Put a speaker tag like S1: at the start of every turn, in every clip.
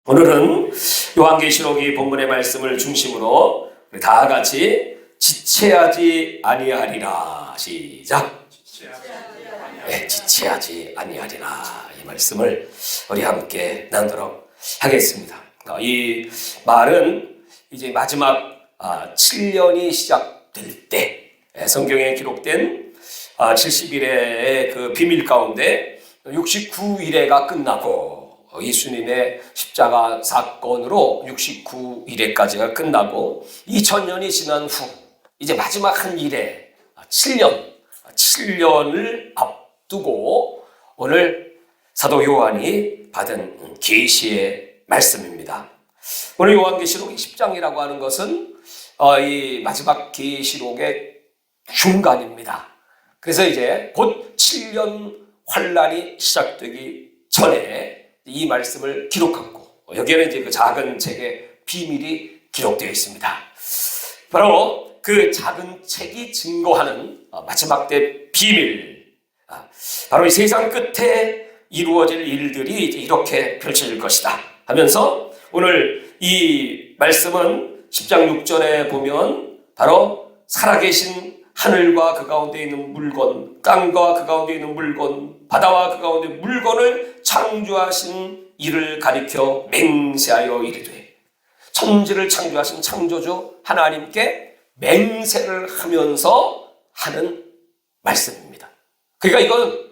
S1: 오늘은 요한계시록이 본문의 말씀을 중심으로 우리 다 같이 지체하지 아니하리라. 시작. 네, 지체하지 아니하리라. 이 말씀을 우리 함께 나누도록 하겠습니다. 이 말은 이제 마지막 7년이 시작될 때 성경에 기록된 70일의 그 비밀 가운데 69일회가 끝나고 예수님의 십자가 사건으로 69일회까지가 끝나고 2000년이 지난 후 이제 마지막 한 일회 7년을 앞두고 오늘 사도 요한이 받은 계시의 말씀입니다. 오늘 요한계시록 10장이라고 하는 것은 이 마지막 계시록의 중간입니다. 그래서 이제 곧 7년 환란이 시작되기 전에 이 말씀을 기록하고 여기에는 이제 그 작은 책의 비밀이 기록되어 있습니다. 바로 그 작은 책이 증거하는 마지막 때 비밀, 바로 이 세상 끝에 이루어질 일들이 이제 이렇게 펼쳐질 것이다 하면서 오늘 이 말씀은 10장 6절에 보면 바로 살아계신 하늘과 그 가운데 있는 물건, 땅과 그 가운데 있는 물건, 바다와 그 가운데 물건을 창조하신 이를 가리켜 맹세하여 이르되, 천지를 창조하신 창조주 하나님께 맹세를 하면서 하는 말씀입니다. 그러니까 이건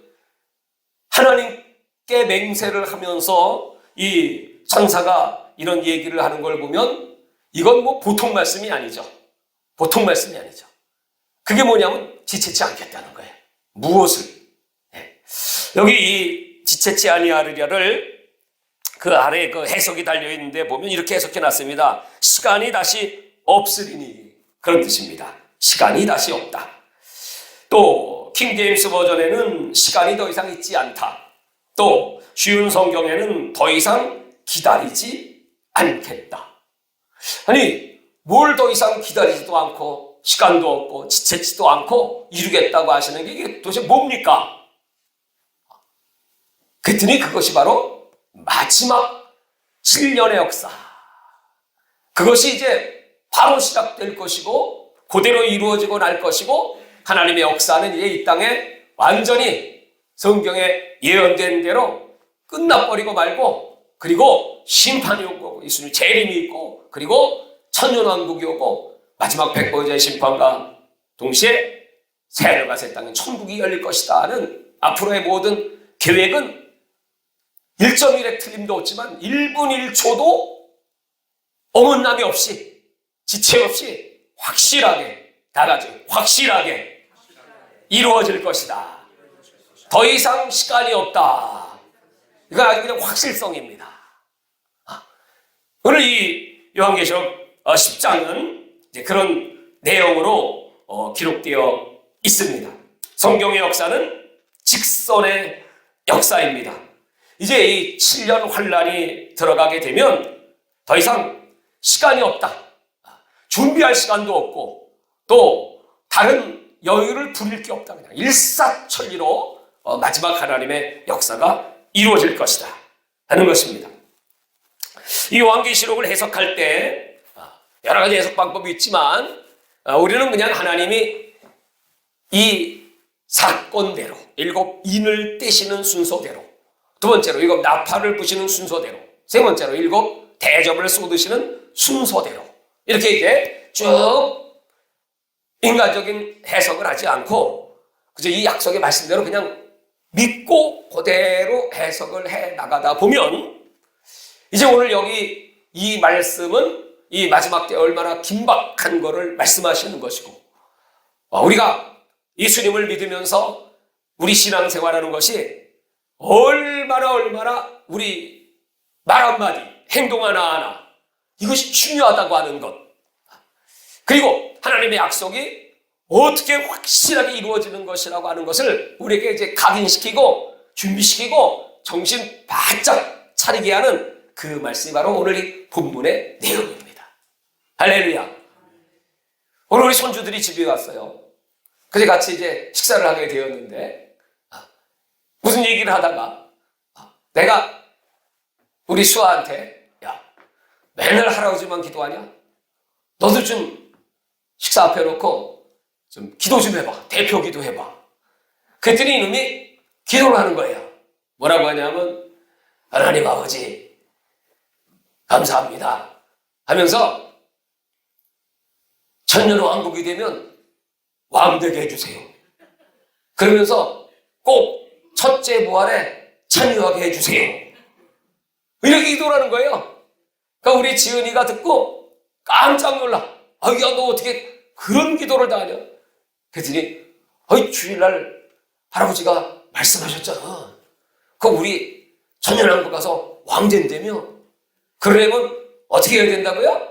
S1: 하나님께 맹세를 하면서 이 천사가 이런 얘기를 하는 걸 보면 이건 뭐 보통 말씀이 아니죠. 보통 말씀이 아니죠. 그게 뭐냐면 지체치 않겠다는 거예요. 무엇을? 여기 이 지체치 아니하리라를 그 아래에 그 해석이 달려있는데 보면 이렇게 해석해 놨습니다. 시간이 다시 없으리니, 그런 뜻입니다. 시간이 다시 없다. 또 킹제임스 버전에는 시간이 더 이상 있지 않다. 또 쉬운 성경에는 더 이상 기다리지 않겠다. 아니 뭘 더 이상 기다리지도 않고 시간도 없고 지체치도 않고 이루겠다고 하시는 게 이게 도대체 뭡니까? 그랬더니 그것이 바로 마지막 7년의 역사. 그것이 이제 바로 시작될 것이고 그대로 이루어지고 날 것이고 하나님의 역사는 이제 이 땅에 완전히 성경에 예언된 대로 끝나버리고 말고, 그리고 심판이 오고 예수님 재림이 있고, 그리고 천년왕국이 오고 마지막 백보자의 심판과 동시에 새하늘과 새 땅인 천국이 열릴 것이다 하는 앞으로의 모든 계획은 1.1의 틀림도 없지만 1분 1초도 어긋남이 없이 지체 없이 확실하게, 다 같이 확실하게 이루어질 것이다. 더 이상 시간이 없다. 이건 아주 그냥 확실성입니다. 오늘 이 요한계시록 10장은 이제 그런 내용으로 기록되어 있습니다. 성경의 역사는 직선의 역사입니다. 이제 이 7년 환란이 들어가게 되면 더 이상 시간이 없다. 준비할 시간도 없고 또 다른 여유를 부릴 게 없다. 그냥 일사천리로 마지막 하나님의 역사가 이루어질 것이다 하는 것입니다. 이 요한계시록을 해석할 때 여러 가지 해석 방법이 있지만 우리는 그냥 하나님이 이 사건대로, 7 인을 떼시는 순서대로, 두 번째로 7 나팔을 부시는 순서대로, 세 번째로 7 대접을 쏟으시는 순서대로 이렇게 이제 쭉 인간적인 해석을 하지 않고 그저 이 약속의 말씀대로 그냥 믿고 그대로 해석을 해 나가다 보면 이제 오늘 여기 이 말씀은 이 마지막 때 얼마나 긴박한 거를 말씀하시는 것이고, 우리가 예수님을 믿으면서 우리 신앙생활하는 것이 얼마나 우리 말 한마디, 행동 하나하나 이것이 중요하다고 하는 것, 그리고 하나님의 약속이 어떻게 확실하게 이루어지는 것이라고 하는 것을 우리에게 이제 각인시키고 준비시키고 정신 바짝 차리게 하는 그 말씀이 바로 오늘 이 본문의 내용입니다. 할렐루야. 오늘 우리 손주들이 집에 왔어요. 그래서 같이 이제 식사를 하게 되었는데 무슨 얘기를 하다가 내가 우리 수아한테 맨날 할아버지만 기도하냐? 너도 좀 식사 앞에 놓고 좀 기도 좀 해봐. 대표 기도 해봐. 그랬더니 이놈이 기도를 하는 거예요. 뭐라고 하냐면 하나님 아버지 감사합니다 하면서 천년왕국이 되면 왕되게 해주세요. 그러면서 꼭 첫째 부활에 참여하게 해주세요. 이렇게 기도를 하는 거예요. 그러니까 우리 지은이가 듣고 깜짝 놀라. 야, 너 어떻게 그런 기도를 다 하냐? 그랬더니 주일날 할아버지가 말씀하셨잖아. 우리 천년왕국 가서 왕된다며. 그러려면 어떻게 해야 된다고요?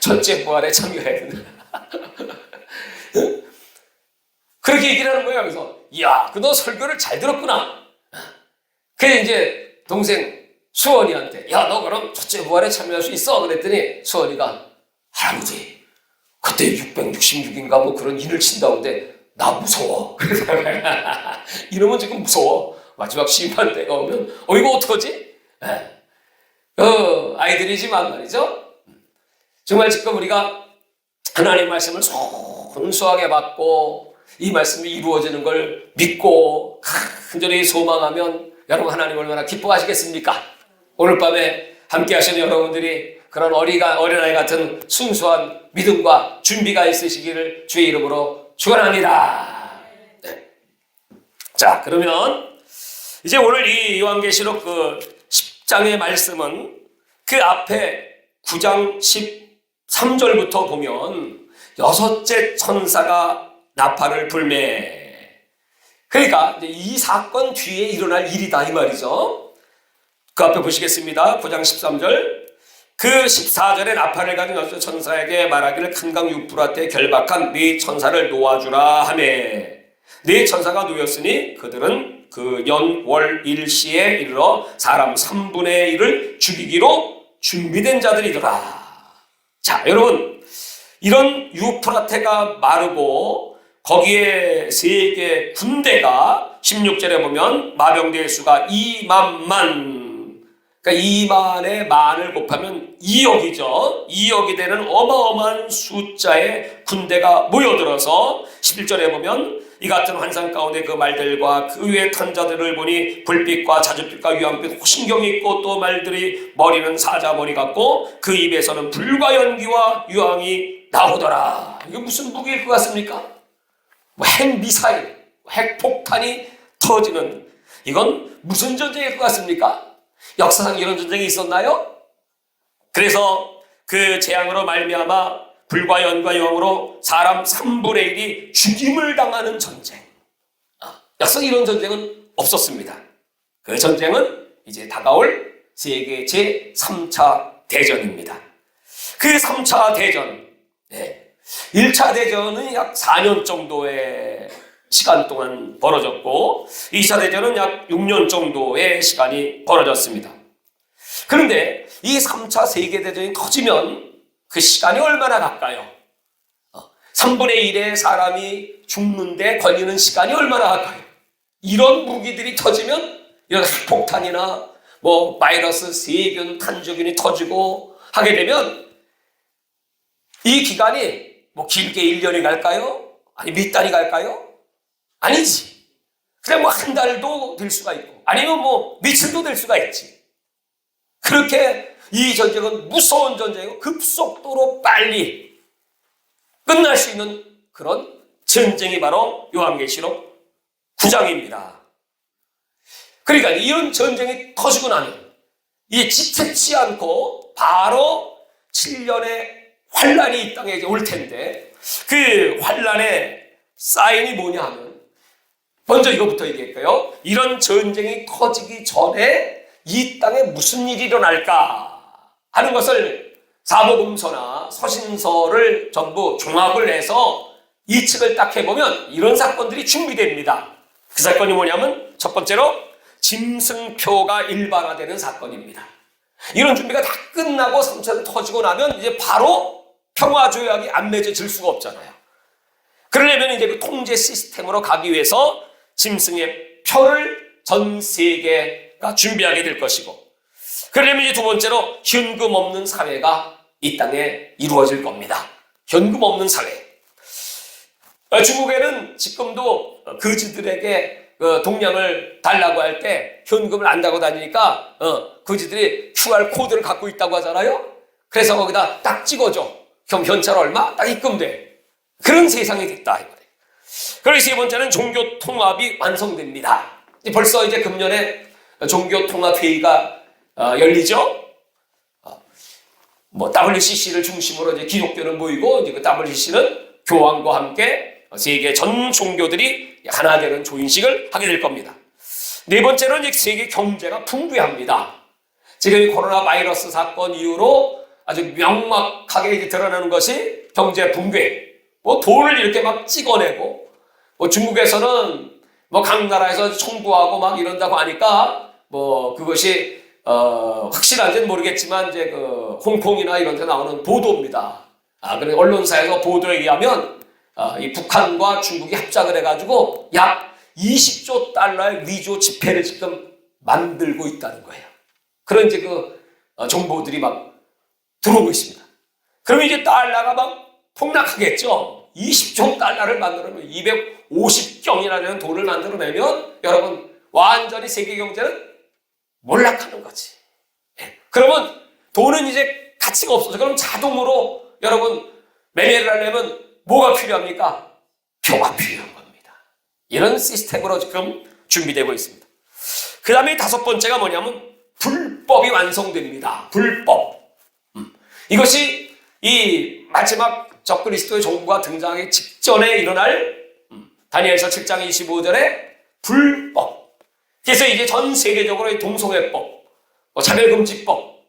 S1: 첫째 부활에 참여해야 된다. 그렇게 얘기를 하는 거예요. 그래서 이야, 너 설교를 잘 들었구나. 그래서 이제 동생 수원이한테 야, 너 그럼 첫째 부활에 참여할 수 있어? 그랬더니 수원이가 할아버지 그때 666인가 뭐 그런 인을 친다는데 나 무서워. 이러면 지금 무서워. 마지막 심판 때가 오면 이거 어떡하지? 아이들이지만 말이죠. 정말 지금 우리가 하나님 말씀을 순수하게 받고 이 말씀이 이루어지는 걸 믿고 간절히 소망하면 여러분 하나님 얼마나 기뻐하시겠습니까? 오늘 밤에 함께 하시는 여러분들이 그런 어린아이 같은 순수한 믿음과 준비가 있으시기를 주의 이름으로 축원합니다. 네. 자, 그러면 이제 오늘 이 요한계시록 10장의 말씀은 그 앞에 9장 13절부터 보면 여섯째 천사가 나팔을 불매. 그러니까 이 사건 뒤에 일어날 일이다 이 말이죠. 그 앞에 보시겠습니다. 9장 13절. 그 14절에 나팔을 가진 여섯 천사에게 말하기를 큰 강 유프라테 결박한 네 천사를 놓아주라 하매. 네 천사가 놓였으니 그들은 그 연, 월, 일시에 이르러 사람 3분의 1을 죽이기로 준비된 자들이더라. 자, 여러분, 이런 유프라테가 마르고 거기에 세계 군대가 16절에 보면 마병대의 수가 2만만, 그러니까 2만의 만을 곱하면 2억이죠. 2억이 되는 어마어마한 숫자의 군대가 모여들어서 11절에 보면 이 같은 환상 가운데 그 말들과 그 위에 탄 자들을 보니 불빛과 자줏빛과 유황빛 호신경이 있고 또 말들이 머리는 사자머리 같고 그 입에서는 불과 연기와 유황이 나오더라. 이게 무슨 무기일 것 같습니까? 핵미사일, 핵폭탄이 터지는, 이건 무슨 전쟁일 것 같습니까? 역사상 이런 전쟁이 있었나요? 그래서 그 재앙으로 말미암아 불과 연과 유황으로 사람 3분의 1이 죽임을 당하는 전쟁. 역사상 이런 전쟁은 없었습니다. 그 전쟁은 이제 다가올 세계 제3차 대전입니다. 그 3차 대전, 1차 대전은 약 4년 정도의 시간 동안 벌어졌고 2차 대전은 약 6년 정도의 시간이 벌어졌습니다. 그런데 이 3차 세계대전이 터지면 그 시간이 얼마나 갈까요? 3분의 1의 사람이 죽는데 걸리는 시간이 얼마나 갈까요? 이런 무기들이 터지면 이런 핵폭탄이나 뭐 바이러스, 세균, 탄저균이 터지고 하게 되면 이 기간이 뭐 길게 1년이 갈까요? 아니 몇 달이 갈까요? 아니지. 그냥 뭐 한 달도 될 수가 있고 아니면 뭐 며칠도 될 수가 있지. 그렇게 이 전쟁은 무서운 전쟁이고 급속도로 빨리 끝날 수 있는 그런 전쟁이 바로 요한계시록 9장입니다. 그러니까 이런 전쟁이 터지고 나면 이게 지체치 않고 바로 7년의 환란이 이 땅에 올 텐데 그 환란의 사인이 뭐냐 하면 먼저 이거부터 얘기할까요? 이런 전쟁이 터지기 전에 이 땅에 무슨 일이 일어날까 하는 것을 사복음서나 서신서를 전부 종합을 해서 예측을 딱 해보면 이런 사건들이 준비됩니다. 그 사건이 뭐냐면 첫 번째로 짐승표가 일반화되는 사건입니다. 이런 준비가 다 끝나고 3차는 터지고 나면 이제 바로 평화조약이 안 맺어질 수가 없잖아요. 그러려면 이제 그 통제 시스템으로 가기 위해서 짐승의 표를 전 세계가 준비하게 될 것이고 그러려면 이제 두 번째로 현금 없는 사회가 이 땅에 이루어질 겁니다. 현금 없는 사회. 중국에는 지금도 거지들에게 동량을 달라고 할 때 현금을 안 달고 다니니까 거지들이 QR 코드를 갖고 있다고 하잖아요. 그래서 거기다 딱 찍어줘. 그럼 현찰 얼마? 딱 입금돼. 그런 세상이 됐다. 그리고 세 번째는 종교 통합이 완성됩니다. 벌써 이제 금년에 종교 통합 회의가 열리죠. WCC를 중심으로 이제 기독교는 모이고 이제 그 WCC는 교황과 함께 세계 전 종교들이 하나 되는 조인식을 하게 될 겁니다. 네 번째는 이제 세계 경제가 풍부합니다. 지금 이 코로나 바이러스 사건 이후로 아주 명확하게 이제 드러나는 것이 경제 붕괴. 돈을 이렇게 막 찍어내고, 중국에서는 각 나라에서 청구하고 막 이런다고 하니까, 그것이, 확실한지는 모르겠지만, 이제 홍콩이나 이런 데 나오는 보도입니다. 그래, 언론사에서 보도에 의하면, 이 북한과 중국이 합작을 해가지고 약 20조 달러의 위조 지폐를 지금 만들고 있다는 거예요. 그런 이제 정보들이 막 들어오고 있습니다. 그러면 이제 달러가 막 폭락하겠죠. 20조 달러를 만들어내면 250경이나 되는 돈을 만들어내면 여러분 완전히 세계 경제는 몰락하는 거지. 그러면 돈은 이제 가치가 없어져. 그럼 자동으로 여러분 매매를 하려면 뭐가 필요합니까? 표가 필요한 겁니다. 이런 시스템으로 지금 준비되고 있습니다. 그 다음에 다섯 번째가 뭐냐면 불법이 완성됩니다. 불법. 이것이 이 마지막 적그리스도의 정부가 등장하기 직전에 일어날 다니엘서 7장 25절에 불법. 그래서 이제 전 세계적으로 동성애법, 차별금지법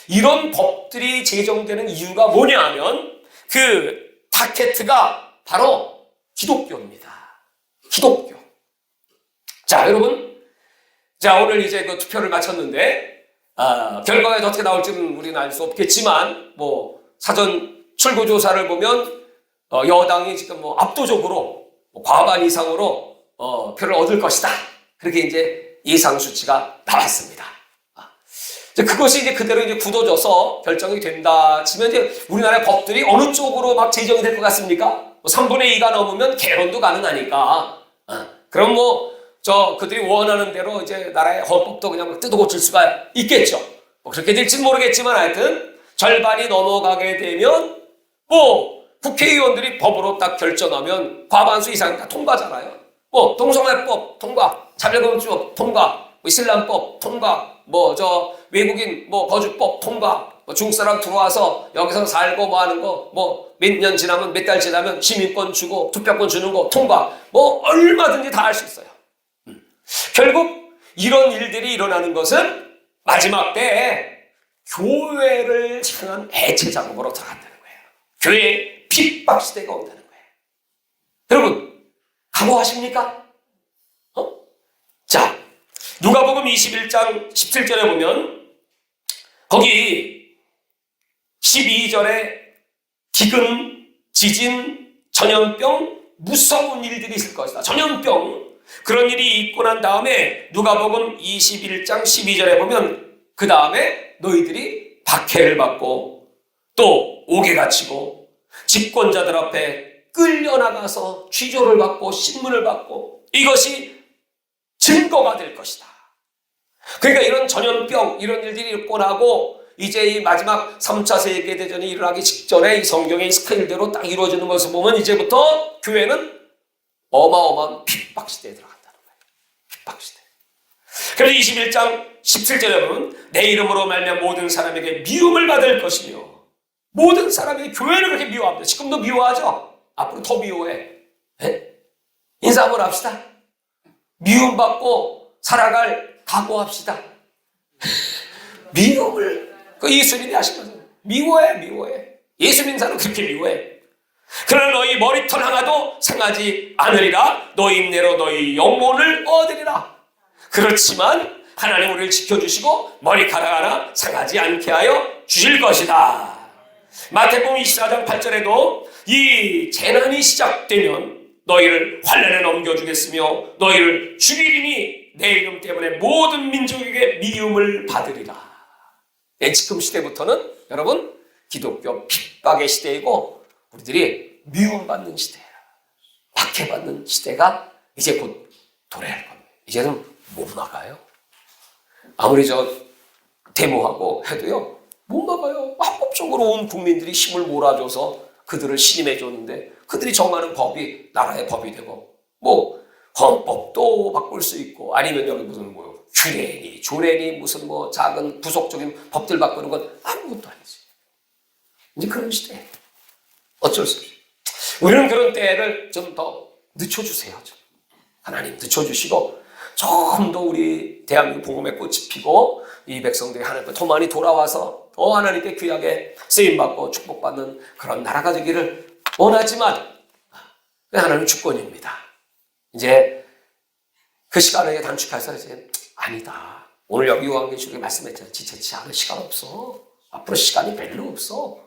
S1: 이런 법들이 제정되는 이유가 뭐냐 하면 그 타켓트가 바로 기독교입니다. 기독교. 자, 여러분. 자, 오늘 이제 투표를 마쳤는데, 결과가 어떻게 나올지는 우리는 알 수 없겠지만, 사전 출구조사를 보면, 여당이 지금 압도적으로, 과반 이상으로, 표를 얻을 것이다. 그렇게 이제 예상 수치가 나왔습니다. 그것이 이제 그대로 이제 굳어져서 결정이 된다 치면 이제 우리나라의 법들이 어느 쪽으로 막 제정이 될 것 같습니까? 3분의 2가 넘으면 개헌도 가능하니까. 그럼 그들이 원하는 대로 이제 나라의 헌법도 그냥 뜯어 고칠 수가 있겠죠. 그렇게 될지는 모르겠지만 하여튼 절반이 넘어가게 되면 국회의원들이 법으로 딱 결정하면 과반수 이상 다 통과잖아요. 동성애법 통과, 차별금지법 통과, 이슬람법 통과, 외국인 거주법 통과, 중국 사람 들어와서 여기서 살고 하는 거, 몇 년 지나면, 몇 달 지나면 시민권 주고, 투표권 주는 거 통과, 얼마든지 다 할 수 있어요. 결국 이런 일들이 일어나는 것은 마지막 때에 교회를 향한 해체 작업으로 들어간다는 거예요. 교회의 핍박 시대가 온다는 거예요. 여러분, 각오하십니까? 자, 누가복음 21장 17절에 보면 거기 12절에 기근, 지진, 전염병, 무서운 일들이 있을 것이다. 전염병. 그런 일이 있고 난 다음에 누가복음 21장 12절에 보면 그 다음에 너희들이 박해를 받고 또 옥에 갇히고 집권자들 앞에 끌려나가서 취조를 받고 신문을 받고 이것이 증거가 될 것이다. 그러니까 이런 전염병 이런 일들이 있고 나고 이제 이 마지막 3차 세계대전이 일어나기 직전에 이 성경의 스케일대로 딱 이루어지는 것을 보면 이제부터 교회는 어마어마한 핍박 시대에 들어간다는 거예요. 핍박 시대. 그래서 21장 17절에 보면 내 이름으로 말미암아 모든 사람에게 미움을 받을 것이며 모든 사람이 교회를 그렇게 미워합니다. 지금도 미워하죠? 앞으로 더 미워해. 네? 인사 한번 합시다. 미움받고 살아갈 각오합시다. 미움을 예수님이 하신 거죠. 미워해. 예수 믿는 사람은 그렇게 미워해. 그러나 너희 머리털 하나도 상하지 않으리라. 너희 인내로 너희 영혼을 얻으리라. 그렇지만 하나님 우리를 지켜주시고 머리카락 하나 상하지 않게 하여 주실 것이다. 마태복음 24장 8절에도 이 재난이 시작되면 너희를 환난에 넘겨주겠으며 너희를 죽이리니 내 이름 때문에 모든 민족에게 미움을 받으리라. 지금 시대부터는 여러분 기독교 핍박의 시대이고 우리들이 미움받는 시대야. 박해받는 시대가 이제 곧 도래할 겁니다. 이제는 못 막아요. 아무리 데모하고 해도요 못 막아요. 합법적으로 온 국민들이 힘을 몰아줘서 그들을 신임해 줬는데 그들이 정하는 법이 나라의 법이 되고 뭐 헌법도 바꿀 수 있고 아니면 여기 무슨 뭐 규례니 조례니 무슨 뭐 작은 부속적인 법들 바꾸는 건 아무것도 아니지. 이제 그런 시대예요. 어쩔 수 없이. 우리는 그런 때를 좀 더 늦춰주세요. 하나님 늦춰주시고 좀 더 우리 대한민국 복음의 꽃이 피고 이 백성들이 하나님께 더 많이 돌아와서 더 하나님께 귀하게 쓰임받고 축복받는 그런 나라가 되기를 원하지만 하나님 주권입니다. 이제 그 시간을 단축해서 이제 아니다. 오늘 여기 요한계시록에 말씀했잖아요. 지체치 않을 시간 없어. 앞으로 시간이 별로 없어.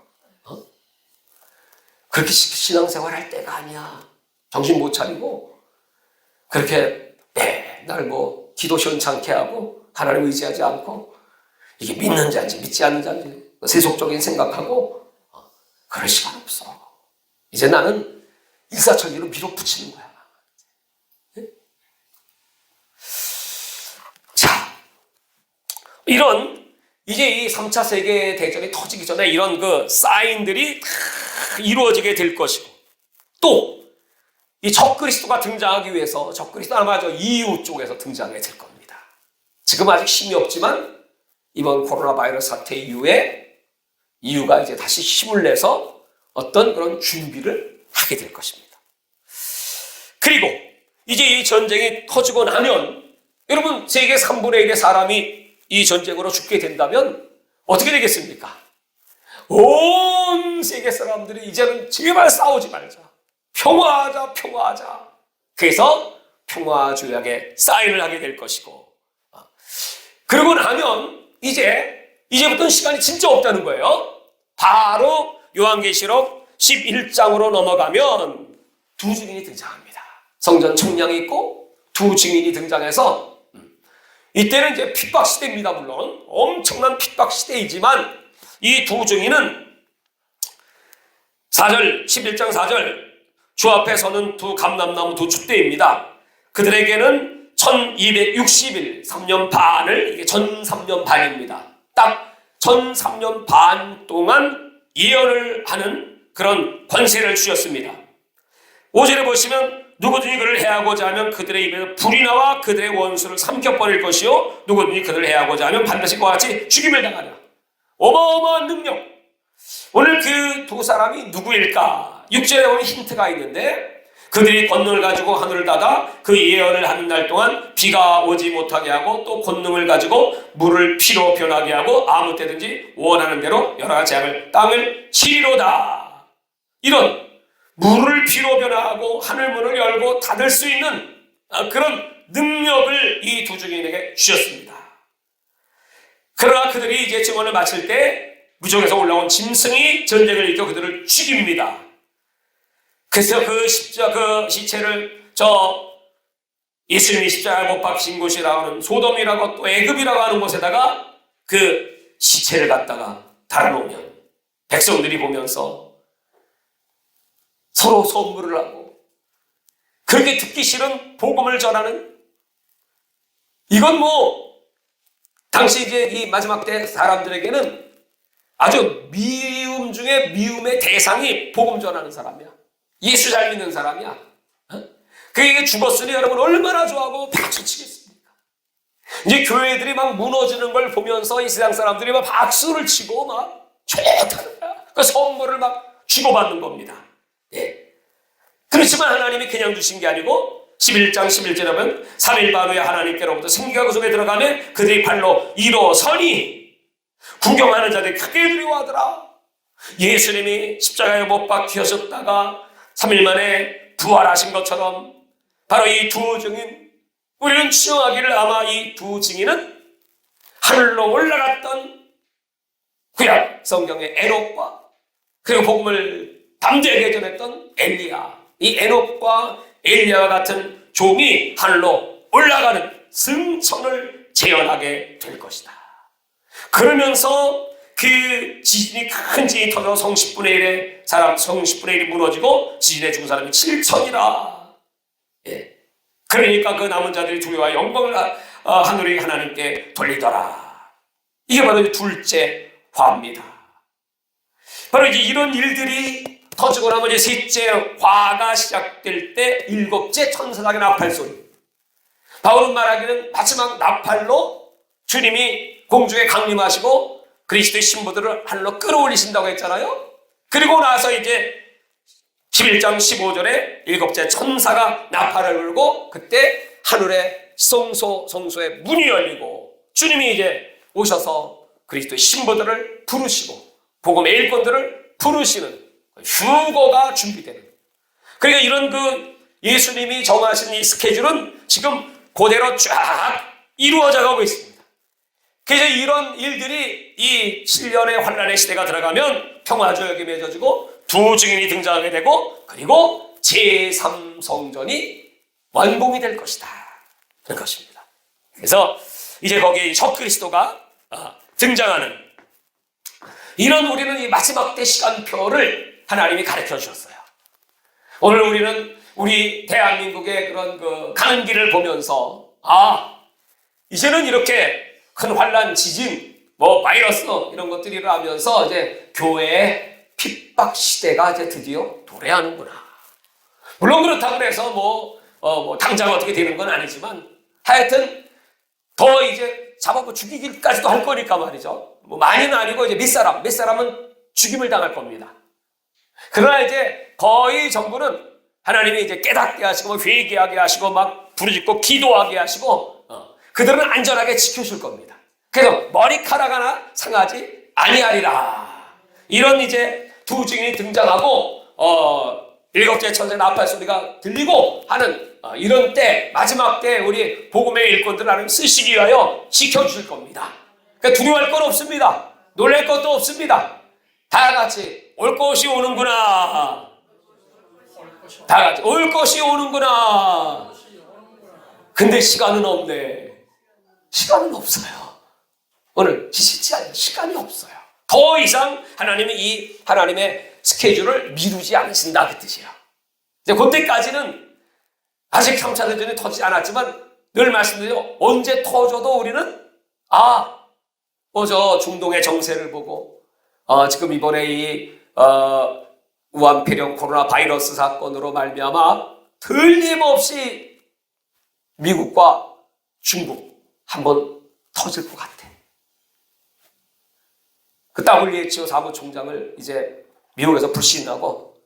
S1: 그렇게 신앙생활 할 때가 아니야. 정신 못 차리고 그렇게 맨날 뭐 기도 시원찮게 하고 하나님 의지하지 않고 이게 믿는 자인지 믿지 않는 자인지 세속적인 생각하고 그럴 시간 없어. 이제 나는 일사천리로 밀어붙이는 거야. 자, 이런 이제 이 3차 세계대전이 터지기 전에 이런 그 사인들이 이루어지게 될 것이고 또 이 적그리스도가 등장하기 위해서 적그리스도 아마 EU 쪽에서 등장하게 될 겁니다. 지금 아직 힘이 없지만 이번 코로나 바이러스 사태 이후에 EU가 이제 다시 힘을 내서 어떤 그런 준비를 하게 될 것입니다. 그리고 이제 이 전쟁이 터지고 나면 여러분 세계 3분의 1의 사람이 이 전쟁으로 죽게 된다면 어떻게 되겠습니까? 온 세계 사람들이 이제는 제발 싸우지 말자. 평화하자. 그래서 평화조약에 사인을 하게 될 것이고 그러고 나면 이제부터는 시간이 진짜 없다는 거예요. 바로 요한계시록 11장으로 넘어가면 두 증인이 등장합니다. 성전 청량이 있고 두 증인이 등장해서 이때는 이제 핍박 시대입니다. 물론 엄청난 핍박 시대이지만 이 두 증인은 4절 11장 4절 주 앞에 서는 두 감람나무 두 촛대입니다. 그들에게는 1260일 3년 반을 이게 전 3년 반입니다. 딱 전 3년 반 동안 예언을 하는 그런 권세를 주셨습니다. 5절에 보시면 누구든지 그를 해하고자 하면 그들의 입에서 불이 나와 그들의 원수를 삼켜버릴 것이요 누구든지 그들을 해하고자 하면 반드시 그와 같이 죽임을 당하리라. 어마어마한 능력. 오늘 그 두 사람이 누구일까? 6절에 보면 힌트가 있는데 그들이 권능을 가지고 하늘을 닫아 그 예언을 하는 날 동안 비가 오지 못하게 하고 또 권능을 가지고 물을 피로 변하게 하고 아무 때든지 원하는 대로 여러 가지 땅을 치리로다. 이런 물을 피로 변화하고 하늘문을 열고 닫을 수 있는 그런 능력을 이 두 증인에게 주셨습니다. 그러나 그들이 이제 증언을 마칠 때 무정에서 올라온 짐승이 전쟁을 일으켜 그들을 죽입니다. 그래서 그 시체를 예수님이 십자가에 못 박힌 곳이라고 하는 소돔이라고 또 애굽이라고 하는 곳에다가 그 시체를 갖다가 달아놓으면 백성들이 보면서 서로 선물을 하고 그렇게 듣기 싫은 복음을 전하는 이건 뭐 당시 이제 이 마지막 때 사람들에게는 아주 미움 중에 미움의 대상이 복음 전하는 사람이야. 예수 잘 믿는 사람이야. 그게 죽었으니 여러분 얼마나 좋아하고 박수치겠습니까? 이제 교회들이 막 무너지는 걸 보면서 이 세상 사람들이 막 박수를 치고 막 좋다는 거야. 그 선물을 막 주고받는 겁니다. 예. 그렇지만 하나님이 그냥 주신 게 아니고 11장 11절에 보면 3일 반 후에 하나님께로부터 생기가 그 속에 들어가면 그들이 발로 일어서니 구경하는 자들이 크게 두려워하더라. 예수님이 십자가에 못 박히셨다가 3일 만에 부활하신 것처럼 바로 이 두 증인 우리는 추정하기를 아마 이 두 증인은 하늘로 올라갔던 구약 성경의 에녹과 그리고 복음을 담대하게 전했던 엘리야. 이 에녹과 엘리야와 같은 종이 하늘로 올라가는 승천을 재현하게 될 것이다. 그러면서 그 지진이 큰 지진이 터져 성 10분의 1의 사람, 성 10분의 1이 무너지고 지진에 죽은 사람이 7천이라. 예. 그러니까 그 남은 자들이 두려워 영광을 하늘의 하나님께 돌리더라. 이게 바로 둘째 화입니다. 바로 이제 이런 일들이 터지고 나면 이제 셋째 화가 시작될 때 일곱째 천사장의 나팔 소리. 바울은 말하기는 마지막 나팔로 주님이 공중에 강림하시고 그리스도의 신부들을 하늘로 끌어올리신다고 했잖아요. 그리고 나서 이제 11장 15절에 일곱째 천사가 나팔을 불고 그때 하늘의 성소의 문이 열리고 주님이 이제 오셔서 그리스도의 신부들을 부르시고 복음의 일꾼들을 부르시는 휴거가 준비되는. 그러니까 이런 그 예수님이 정하신 이 스케줄은 지금 그대로 쫙 이루어져 가고 있습니다. 그래서 이런 일들이 이 7년의 환란의 시대가 들어가면 평화조약이 맺어지고 두 증인이 등장하게 되고 그리고 제3성전이 완공이 될 것이다. 그런 것입니다. 그래서 이제 거기에 적그리스도가 등장하는 이런 우리는 이 마지막 때 시간표를 하나님이 가르쳐 주셨어요. 오늘 우리는 우리 대한민국의 그런 그 가는 길을 보면서 이제는 이렇게 큰 환란, 지진, 바이러스 이런 것들이 일어나면서 이제 교회의 핍박 시대가 이제 드디어 도래하는구나. 물론 그렇다고 해서 당장 어떻게 되는 건 아니지만 하여튼 더 이제 잡아고 죽이기까지도 할 거니까 말이죠. 많이는 아니고 이제 몇 사람은 죽임을 당할 겁니다. 그러나 이제 거의 전부는 하나님이 이제 깨닫게 하시고 회개하게 하시고 막 부르짖고 기도하게 하시고 그들은 안전하게 지켜줄 겁니다. 그래서 머리카락 하나 상하지 아니하리라. 이런 이제 두 증인이 등장하고 일곱째 천사의 나팔 소리가 들리고 하는 이런 때 마지막 때 우리 복음의 일꾼들을 하나님 쓰시기 위하여 지켜주실 겁니다. 그러니까 두려워할 건 없습니다. 놀랄 것도 없습니다. 다 같이 올 것이 오는구나. 다 같이 올 것이 오는구나. 근데 시간은 없네. 시간은 없어요. 오늘 지치지 않아요. 시간이 없어요. 더 이상 하나님이 이 하나님의 스케줄을 미루지 않으신다 그 뜻이에요. 이제 그때까지는 아직 3차 대전이 터지지 않았지만 늘 말씀드리죠. 언제 터져도 우리는 저 중동의 정세를 보고 지금 이번에 이 우한폐렴 코로나 바이러스 사건으로 말미암아 틀림없이 미국과 중국 한번 터질 것 같아. 그 WHO 사무총장을 이제 미국에서 불신하고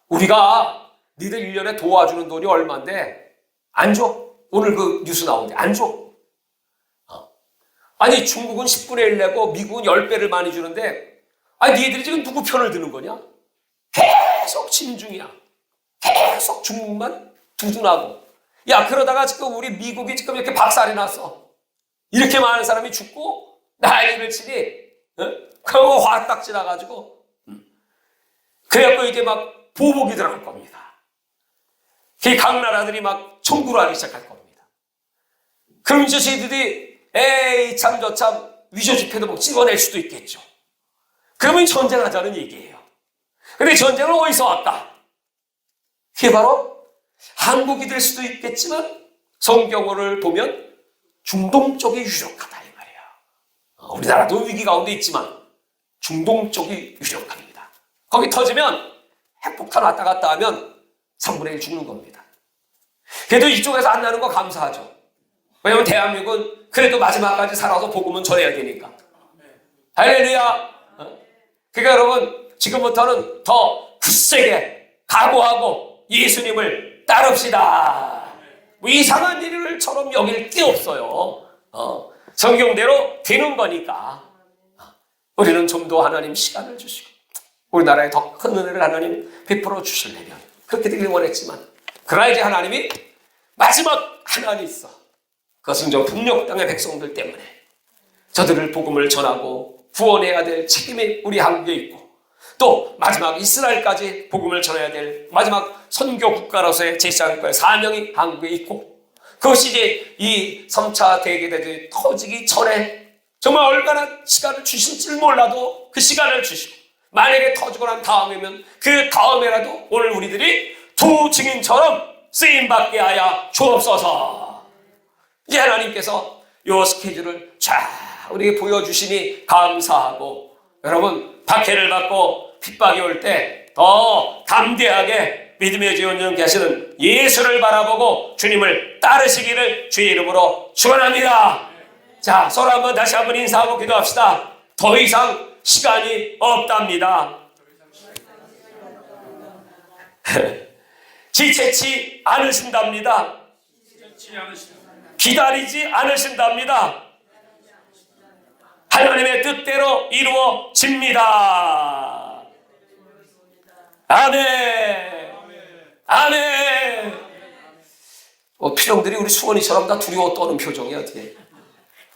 S1: 우리가 니들 1년에 도와주는 돈이 얼마인데 안 줘. 오늘 그 뉴스 나오는데 안 줘. 아니 중국은 10분의 1 내고 미국은 10배를 많이 주는데 니들이 지금 누구 편을 드는 거냐? 계속 친중이야. 계속 중국만 두둔하고. 그러다가 지금 우리 미국이 지금 이렇게 박살이 났어. 이렇게 많은 사람이 죽고 난리를 치니 그거 화딱 지나가지고 그래갖고 이제 막 보복이 들어갈 겁니다. 각 나라들이 막 청구를 하기 시작할 겁니다. 그럼 이제 저희들이 저 위조 지폐도 막 찍어낼 수도 있겠죠. 그러면 전쟁하자는 얘기예요. 근데 전쟁은 어디서 왔다? 그게 바로 한국이 될 수도 있겠지만 성경을 보면 중동 쪽이 유력하다 이 말이에요. 우리나라도 위기 가운데 있지만 중동 쪽이 유력합니다. 거기 터지면 핵폭탄 왔다 갔다 하면 3분의 1 죽는 겁니다. 그래도 이쪽에서 안 나는 거 감사하죠. 왜냐하면 대한민국은 그래도 마지막까지 살아서 복음은 전해야 되니까. 할렐루야. 그러니까 여러분 지금부터는 더 굳세게 각오하고 예수님을 따릅시다. 이상한 일을처럼 여길 게 없어요. 성경대로 되는 거니까 우리는 좀 더 하나님 시간을 주시고 우리나라에 더 큰 은혜를 하나님 베풀어 주실래면 그렇게 되길 원했지만 그러나 이제 하나님이 마지막 하나님 있어. 그것은 저 북녘 땅의 백성들 때문에 저들을 복음을 전하고 구원해야 될 책임이 우리 한국에 있고 또 마지막 이스라엘까지 복음을 전해야 될 마지막 선교 국가로서의 제사장과의 사명이 한국에 있고 그것이 이제 이 3차 대개대전이 터지기 전에 정말 얼마나 시간을 주실지 몰라도 그 시간을 주시고, 만약에 터지고 난 다음이면 그 다음에라도 오늘 우리들이 두 증인처럼 쓰임받게 하여 주옵소서. 이제 하나님께서 이 스케줄을 쫙 우리에게 보여주시니 감사하고, 여러분 박해를 받고 핍박이 올 때 더 담대하게 믿음의 지원중 계시는 예수를 바라보고 주님을 따르시기를 주의 이름으로 축원합니다. 자, 서로 한번 다시 한번 인사하고 기도합시다. 더 이상 시간이 없답니다. 지체치 않으신답니다. 기다리지 않으신답니다. 하나님의 뜻대로 이루어집니다. 아멘. 아멘. 표정들이 우리 수원이처럼 다 두려워 떠는 표정이야. 어떻게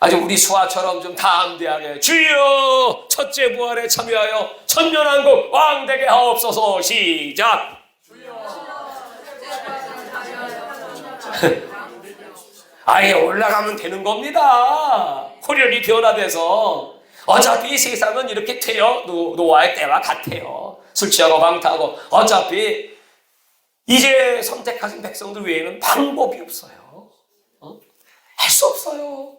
S1: 아주 우리 수아처럼 좀 담대하게 주여 첫째 부활에 참여하여 천년왕국 왕되게 하옵소서. 시작. 아예 올라가면 되는 겁니다. 호련이 변화돼서. 어차피 세상은 이렇게 돼요. 노아의 때와 같아요. 술 취하고 방탕하고. 어차피 이제 선택하신 백성들 외에는 방법이 없어요. 할 수 없어요.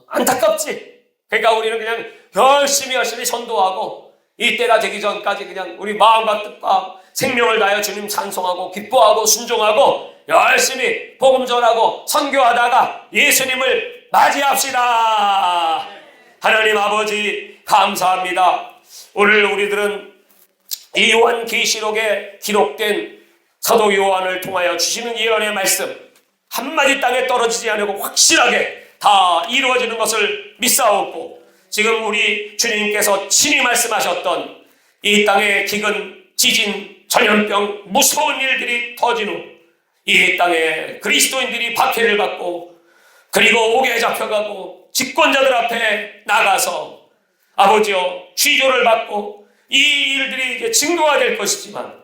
S1: 안타깝지. 그러니까 우리는 그냥 열심히 전도하고 이때가 되기 전까지 그냥 우리 마음과 뜻과 생명을 다하여 주님 찬송하고 기뻐하고 순종하고 열심히 복음 전하고 선교하다가 예수님을 맞이합시다. 하나님 아버지 감사합니다. 오늘 우리들은 이 요한계시록에 기록된 사도 요한을 통하여 주시는 예언의 말씀 한마디 땅에 떨어지지 않고 확실하게 다 이루어지는 것을 믿사옵고, 지금 우리 주님께서 친히 말씀하셨던 이 땅의 기근, 지진, 전염병, 무서운 일들이 터진 후 이 땅에 그리스도인들이 박해를 받고 그리고 옥에 잡혀가고 집권자들 앞에 나가서 아버지여 취조를 받고 이 일들이 이제 증거가 될 것이지만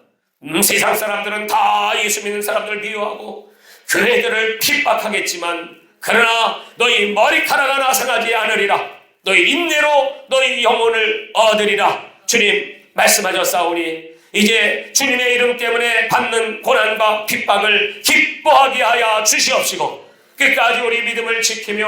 S1: 세상 사람들은 다 예수 믿는 사람들을 비유하고 그네들을 핍박하겠지만, 그러나 너희 머리카락 하나 상하지 않으리라. 너희 인내로 너희 영혼을 얻으리라. 주님 말씀하셨사오니 이제 주님의 이름 때문에 받는 고난과 핍박을 기뻐하게 하여 주시옵시고, 끝까지 우리 믿음을 지키며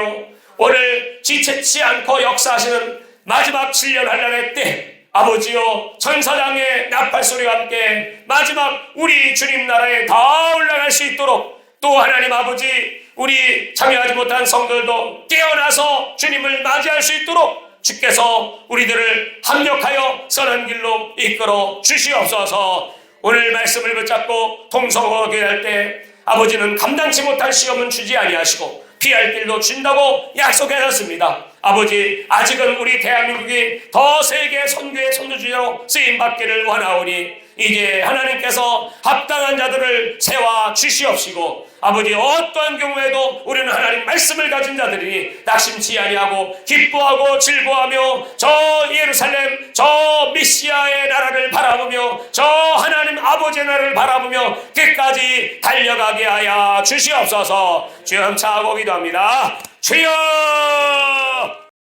S1: 오늘 지체치 않고 역사하시는 마지막 7년 환난의 때 아버지여 천사장의 나팔소리와 함께 마지막 우리 주님 나라에 다 올라갈 수 있도록, 또 하나님 아버지 우리 참여하지 못한 성들도 깨어나서 주님을 맞이할 수 있도록 주께서 우리들을 합력하여 선한 길로 이끌어 주시옵소서. 오늘 말씀을 붙잡고 통성하게 할 때 아버지는 감당치 못할 시험은 주지 아니하시고 피할 길도 준다고 약속하셨습니다. 아버지 아직은 우리 대한민국이 더 세계 선교의 선두주자로 쓰임받기를 원하오니 이제 하나님께서 합당한 자들을 세워 주시옵시고, 아버지 어떠한 경우에도 우리는 하나님 말씀을 가진 자들이 낙심치 아니하고 기뻐하고 즐거워하며 저 예루살렘 저 메시아의 나라를 바라보며 저 하나님 아버지의 나라를 바라보며 끝까지 달려가게 하여 주시옵소서. 주여 차하고 기도합니다. 주여